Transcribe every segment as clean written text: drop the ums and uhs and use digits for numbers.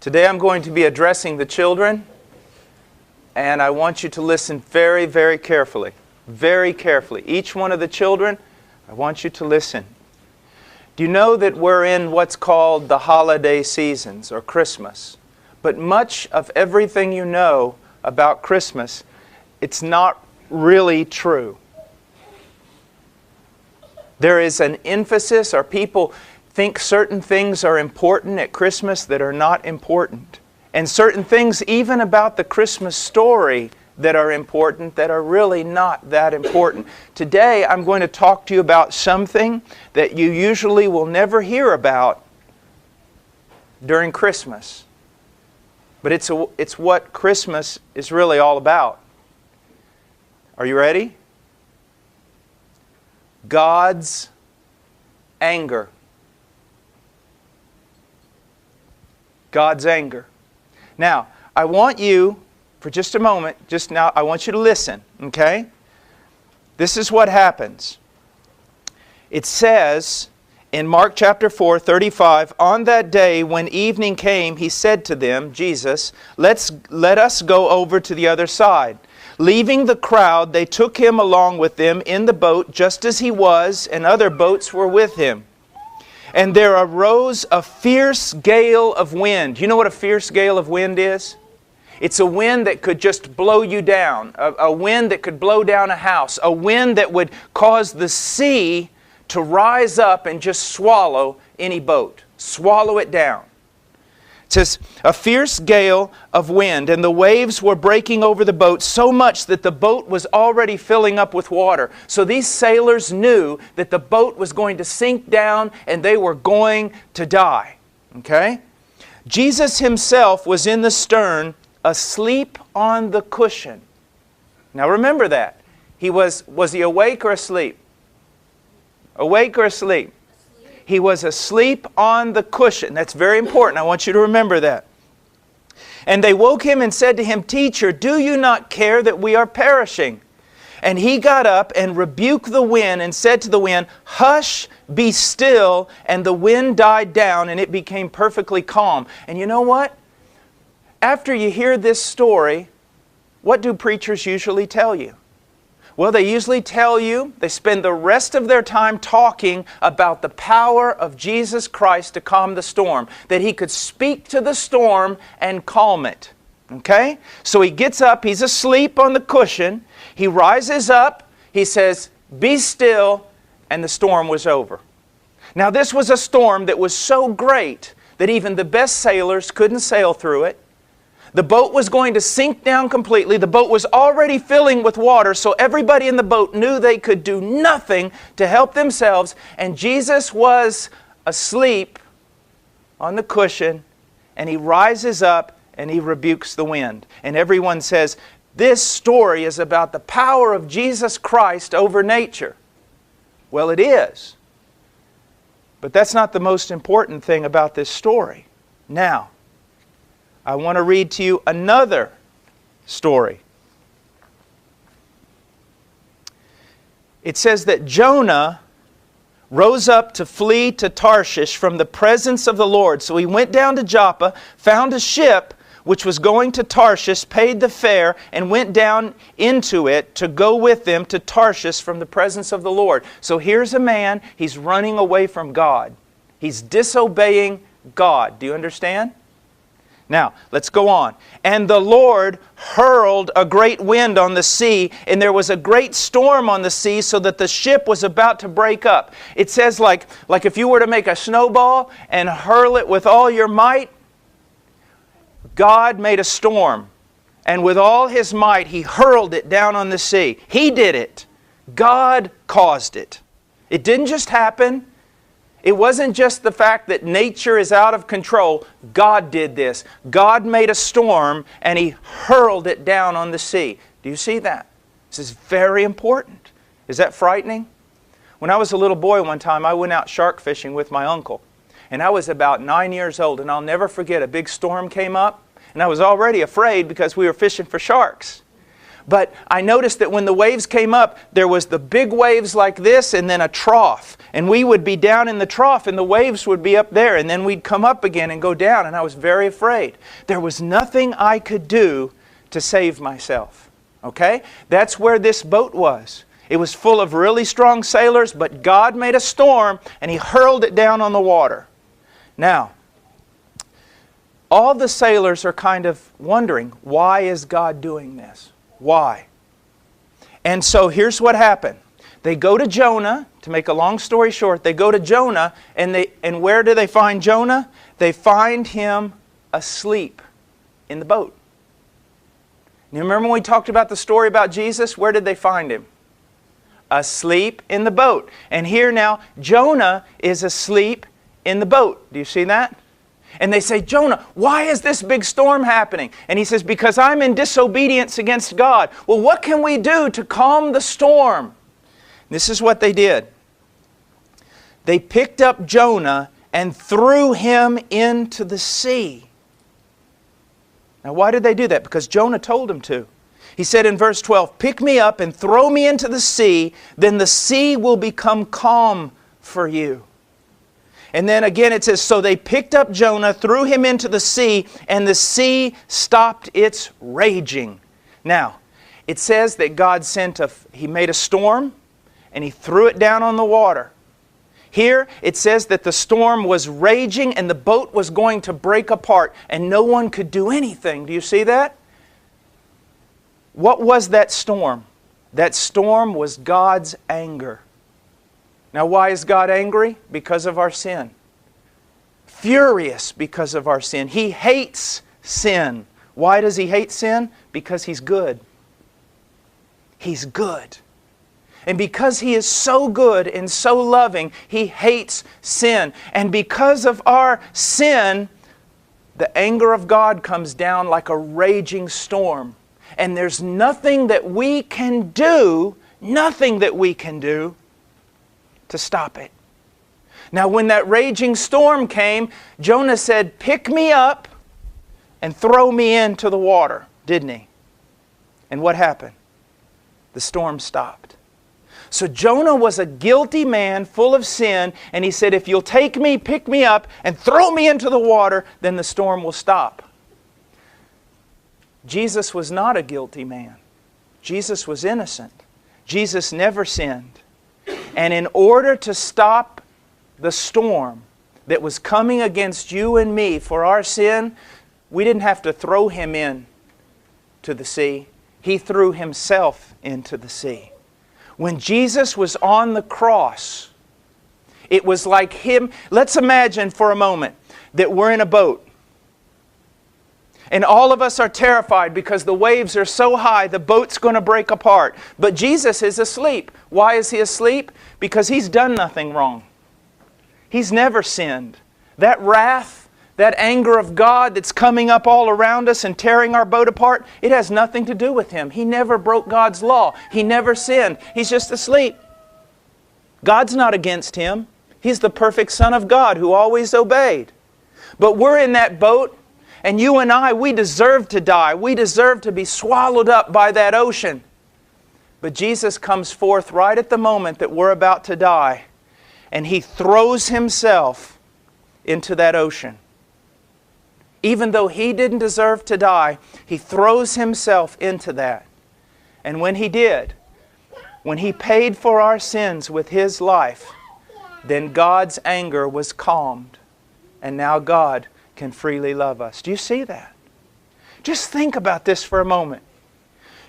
Today I'm going to be addressing the children, and I want you to listen very, very carefully. Very carefully. Each one of the children, I want you to listen. Do you know that we're in what's called the holiday seasons, or Christmas? But much of everything you know about Christmas, it's not really true. There is an emphasis, or people think certain things are important at Christmas that are not important. And certain things even about the Christmas story that are important that are really not that important. Today I'm going to talk to you about something that you usually will never hear about during Christmas. But it's what Christmas is really all about. Are you ready? God's anger. God's anger. Now, I want you, for just a moment, just now, I want you to listen, okay? This is what happens. It says in Mark chapter 4, 35, "On that day when evening came, He said to them," Jesus, let us go over to the other side. Leaving the crowd, they took Him along with them in the boat, just as He was, and other boats were with Him. And there arose a fierce gale of wind. You know what a fierce gale of wind is? It's a wind that could just blow you down. A wind that could blow down a house. A wind that would cause the sea to rise up and just swallow any boat. Swallow it down. It says, a fierce gale of wind, and the waves were breaking over the boat so much that the boat was already filling up with water. So these sailors knew that the boat was going to sink down and they were going to die. Okay? Jesus Himself was in the stern, asleep on the cushion. Now remember that. Was He awake or asleep? Awake or asleep? He was asleep on the cushion. That's very important. I want you to remember that. And they woke Him and said to Him, "Teacher, do you not care that we are perishing?" And He got up and rebuked the wind and said to the wind, "Hush, be still." And the wind died down and it became perfectly calm. And you know what? After you hear this story, what do preachers usually tell you? Well, they usually tell you, they spend the rest of their time talking about the power of Jesus Christ to calm the storm. That He could speak to the storm and calm it. Okay? So He gets up, He's asleep on the cushion. He rises up, He says, "Be still," and the storm was over. Now this was a storm that was so great that even the best sailors couldn't sail through it. The boat was going to sink down completely. The boat was already filling with water, so everybody in the boat knew they could do nothing to help themselves. And Jesus was asleep on the cushion, and He rises up and He rebukes the wind. And everyone says, this story is about the power of Jesus Christ over nature. Well, it is. But that's not the most important thing about this story. Now, I want to read to you another story. It says that Jonah rose up to flee to Tarshish from the presence of the Lord. So he went down to Joppa, found a ship which was going to Tarshish, paid the fare, and went down into it to go with them to Tarshish from the presence of the Lord. So here's a man, he's running away from God. He's disobeying God. Do you understand? Now, let's go on. And the Lord hurled a great wind on the sea, and there was a great storm on the sea, so that the ship was about to break up. It says like if you were to make a snowball and hurl it with all your might, God made a storm. And with all His might, He hurled it down on the sea. He did it. God caused it. It didn't just happen. It wasn't just the fact that nature is out of control. God did this. God made a storm and He hurled it down on the sea. Do you see that? This is very important. Is that frightening? When I was a little boy one time, I went out shark fishing with my uncle. And I was about 9 years old, and I'll never forget, a big storm came up. And I was already afraid because we were fishing for sharks. But I noticed that when the waves came up, there was the big waves like this and then a trough. And we would be down in the trough and the waves would be up there. And then we'd come up again and go down. And I was very afraid. There was nothing I could do to save myself. Okay? That's where this boat was. It was full of really strong sailors, but God made a storm and He hurled it down on the water. Now, all the sailors are kind of wondering, why is God doing this? Why? And so here's what happened. They go to Jonah, to make a long story short, they go to Jonah, and where do they find Jonah? They find him asleep in the boat. You remember when we talked about the story about Jesus? Where did they find Him? Asleep in the boat. And here now, Jonah is asleep in the boat. Do you see that? And they say, Jonah, why is this big storm happening? And he says, because I'm in disobedience against God. Well, what can we do to calm the storm? This is what they did. They picked up Jonah and threw him into the sea. Now, why did they do that? Because Jonah told them to. He said in verse 12, pick me up and throw me into the sea, then the sea will become calm for you. And then again it says, so they picked up Jonah, threw him into the sea, and the sea stopped its raging. Now, it says that God He made a storm, and He threw it down on the water. Here, it says that the storm was raging, and the boat was going to break apart, and no one could do anything. Do you see that? What was that storm? That storm was God's anger. Now, why is God angry? Because of our sin. Furious because of our sin. He hates sin. Why does He hate sin? Because He's good. He's good. And because He is so good and so loving, He hates sin. And because of our sin, the anger of God comes down like a raging storm. And there's nothing that we can do, to stop it. Now, when that raging storm came, Jonah said, pick me up and throw me into the water, didn't he? And what happened? The storm stopped. So Jonah was a guilty man full of sin, and he said, if you'll take me, pick me up, and throw me into the water, then the storm will stop. Jesus was not a guilty man. Jesus was innocent. Jesus never sinned. And in order to stop the storm that was coming against you and me for our sin, we didn't have to throw Him in to the sea. He threw Himself into the sea. When Jesus was on the cross, it was like Him. Let's imagine for a moment that we're in a boat. And all of us are terrified because the waves are so high, the boat's going to break apart. But Jesus is asleep. Why is He asleep? Because He's done nothing wrong. He's never sinned. That wrath, that anger of God that's coming up all around us and tearing our boat apart, it has nothing to do with Him. He never broke God's law. He never sinned. He's just asleep. God's not against Him. He's the perfect Son of God who always obeyed. But we're in that boat. And you and I, we deserve to die. We deserve to be swallowed up by that ocean. But Jesus comes forth right at the moment that we're about to die. And He throws Himself into that ocean. Even though He didn't deserve to die, He throws Himself into that. And when He did, when He paid for our sins with His life, then God's anger was calmed. And now God can freely love us. Do you see that? Just think about this for a moment.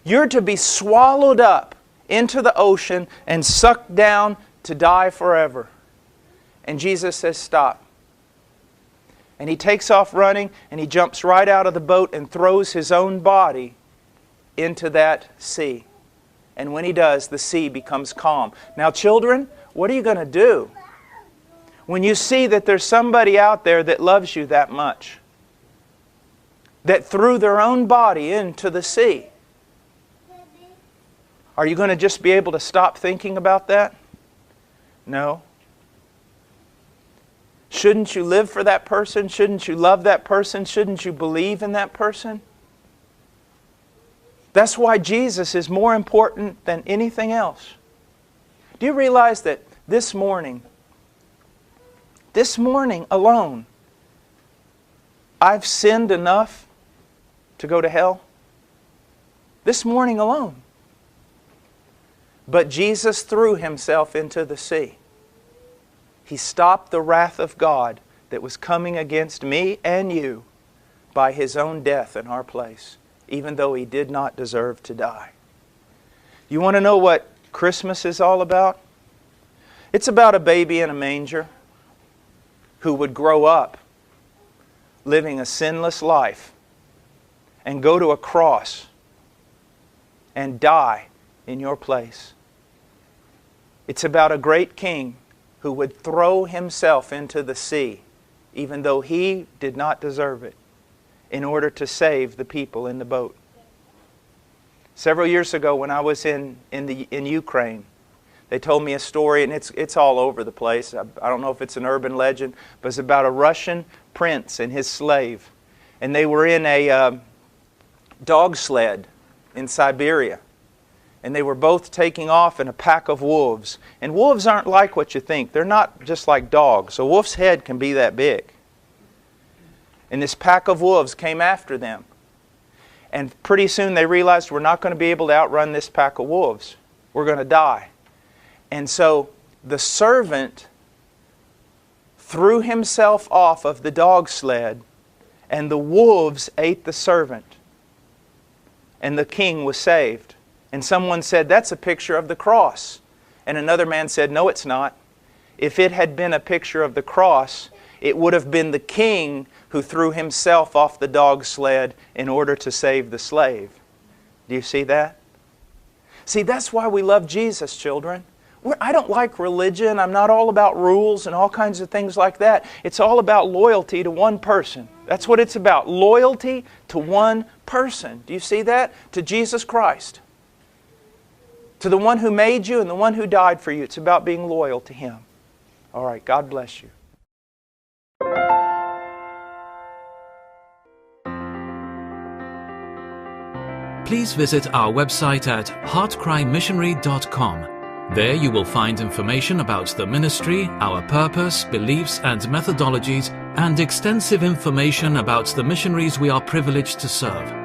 You're to be swallowed up into the ocean and sucked down to die forever. And Jesus says, stop. And He takes off running and He jumps right out of the boat and throws His own body into that sea. And when He does, the sea becomes calm. Now, children, what are you going to do when you see that there's somebody out there that loves you that much, that threw their own body into the sea? Are you going to just be able to stop thinking about that? No. Shouldn't you live for that person? Shouldn't you love that person? Shouldn't you believe in that person? That's why Jesus is more important than anything else. Do you realize that this morning alone, I've sinned enough to go to hell? This morning alone. But Jesus threw Himself into the sea. He stopped the wrath of God that was coming against me and you by His own death in our place, even though He did not deserve to die. You want to know what Christmas is all about? It's about a baby in a manger who would grow up living a sinless life and go to a cross and die in your place. It's about a great king who would throw himself into the sea, even though he did not deserve it, in order to save the people in the boat. Several years ago when I was in Ukraine, they told me a story, and it's all over the place. I don't know if it's an urban legend, but it's about a Russian prince and his slave. And they were in a dog sled in Siberia. And they were both taking off in a pack of wolves. And wolves aren't like what you think. They're not just like dogs. A wolf's head can be that big. And this pack of wolves came after them. And pretty soon they realized, we're not going to be able to outrun this pack of wolves. We're going to die. And so the servant threw himself off of the dog sled, and the wolves ate the servant. And the king was saved. And someone said, that's a picture of the cross. And another man said, no, it's not. If it had been a picture of the cross, it would have been the king who threw himself off the dog sled in order to save the slave. Do you see that? See, that's why we love Jesus, children. I don't like religion. I'm not all about rules and all kinds of things like that. It's all about loyalty to one person. That's what it's about. Loyalty to one person. Do you see that? To Jesus Christ. To the one who made you and the one who died for you. It's about being loyal to Him. All right, God bless you. Please visit our website at heartcrymissionary.com. There you will find information about the ministry, our purpose, beliefs and methodologies, and extensive information about the missionaries we are privileged to serve.